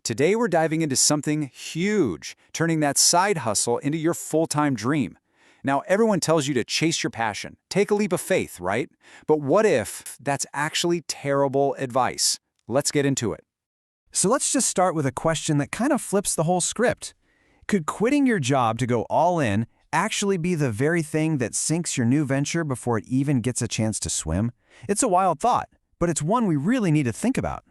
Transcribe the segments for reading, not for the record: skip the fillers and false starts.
Today we're diving into something huge, turning that side hustle into your full-time dream. Now, everyone tells you to chase your passion, take a leap of faith, right? But what if that's actually terrible advice? Let's get into it. So let's just start with a question that kind of flips the whole script. Could quitting your job to go all in actually be the very thing that sinks your new venture before it even gets a chance to swim? It's a wild thought, but it's one we really need to think about.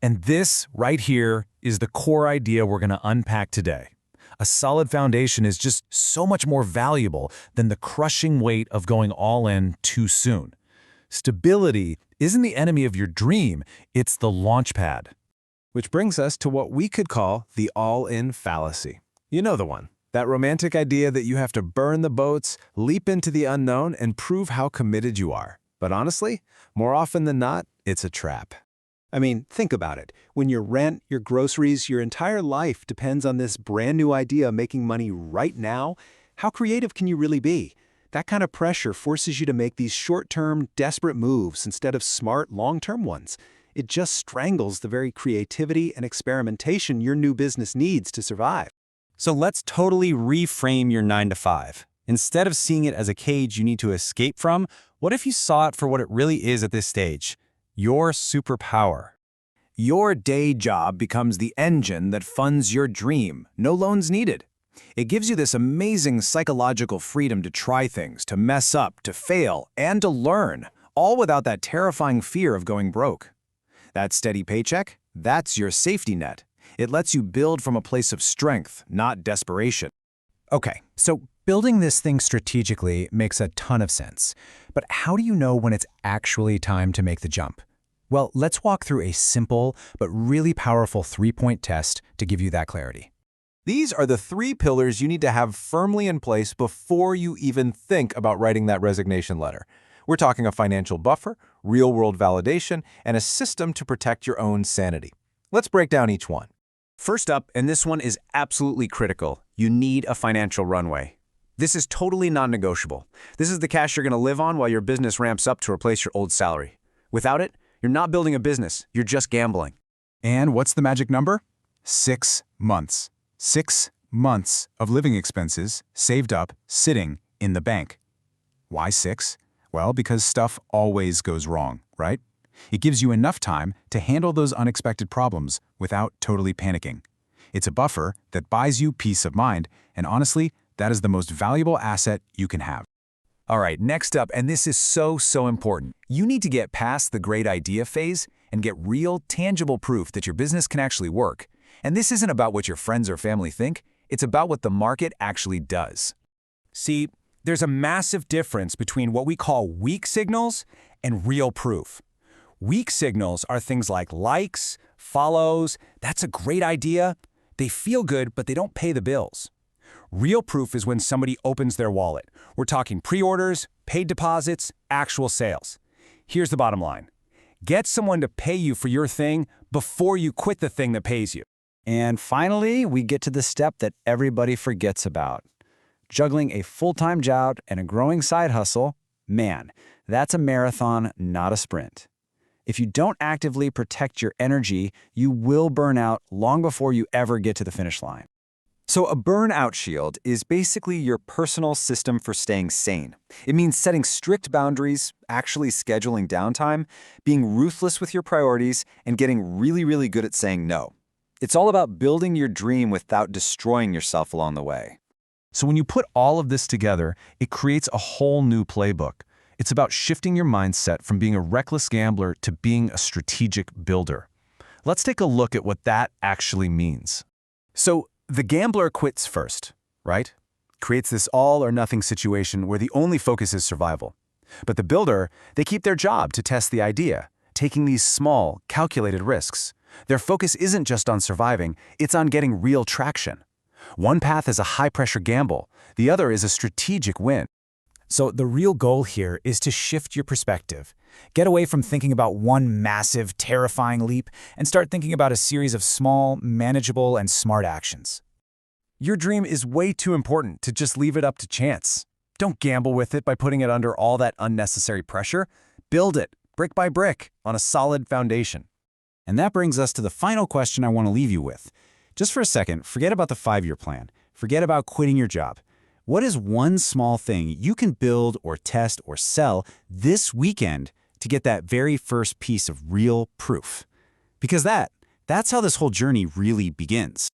And this, right here, is the core idea we're going to unpack today. A solid foundation is just so much more valuable than the crushing weight of going all in too soon. Stability isn't the enemy of your dream, it's the launch pad. Which brings us to what we could call the all-in fallacy. You know the one. That romantic idea that you have to burn the boats, leap into the unknown, and prove how committed you are. But honestly, more often than not, it's a trap. I mean, think about it. When your rent, your groceries, your entire life depends on this brand new idea making money right now, how creative can you really be? That kind of pressure forces you to make these short-term, desperate moves instead of smart, long-term ones. It just strangles the very creativity and experimentation your new business needs to survive. So let's totally reframe your 9-to-5. Instead of seeing it as a cage you need to escape from, what if you saw it for what it really is at this stage? Your superpower. Your day job becomes the engine that funds your dream, no loans needed. It gives you this amazing psychological freedom to try things, to mess up, to fail, and to learn, all without that terrifying fear of going broke. That steady paycheck, that's your safety net. It lets you build from a place of strength, not desperation. Okay, so building this thing strategically makes a ton of sense. But how do you know when it's actually time to make the jump? Well, let's walk through a simple but really powerful three-point test to give you that clarity. These are the 3 pillars you need to have firmly in place before you even think about writing that resignation letter. We're talking a financial buffer, real-world validation, and a system to protect your own sanity. Let's break down each one. First up, and this one is absolutely critical, you need a financial runway. This is totally non-negotiable. This is the cash you're going to live on while your business ramps up to replace your old salary. Without it, you're not building a business, you're just gambling. And what's the magic number? 6 months. 6 months of living expenses saved up, sitting in the bank. Why 6? Well, because stuff always goes wrong, right? It gives you enough time to handle those unexpected problems without totally panicking. It's a buffer that buys you peace of mind, and honestly, that is the most valuable asset you can have. All right, next up, and this is so important. You need to get past the great idea phase and get real, tangible proof that your business can actually work. And this isn't about what your friends or family think, it's about what the market actually does. See, there's a massive difference between what we call weak signals and real proof. Weak signals are things like likes, follows, that's a great idea. They feel good, but they don't pay the bills. Real proof is when somebody opens their wallet. We're talking pre-orders, paid deposits, actual sales. Here's the bottom line. Get someone to pay you for your thing before you quit the thing that pays you. And finally, we get to the step that everybody forgets about. Juggling a full-time job and a growing side hustle, man, that's a marathon, not a sprint. If you don't actively protect your energy, you will burn out long before you ever get to the finish line. So a burnout shield is basically your personal system for staying sane. It means setting strict boundaries, actually scheduling downtime, being ruthless with your priorities, and getting really good at saying no. It's all about building your dream without destroying yourself along the way. So when you put all of this together, it creates a whole new playbook. It's about shifting your mindset from being a reckless gambler to being a strategic builder. Let's take a look at what that actually means. So the gambler quits first, right? Creates this all-or-nothing situation where the only focus is survival. But the builder, they keep their job to test the idea, taking these small, calculated risks. Their focus isn't just on surviving, it's on getting real traction. One path is a high-pressure gamble, the other is a strategic win. So the real goal here is to shift your perspective. Get away from thinking about one massive, terrifying leap and start thinking about a series of small, manageable, and smart actions. Your dream is way too important to just leave it up to chance. Don't gamble with it by putting it under all that unnecessary pressure. Build it, brick by brick, on a solid foundation. And that brings us to the final question I want to leave you with. Just for a second, forget about the 5-year plan. Forget about quitting your job. What is one small thing you can build or test or sell this weekend to get that very first piece of real proof? Because that's how this whole journey really begins.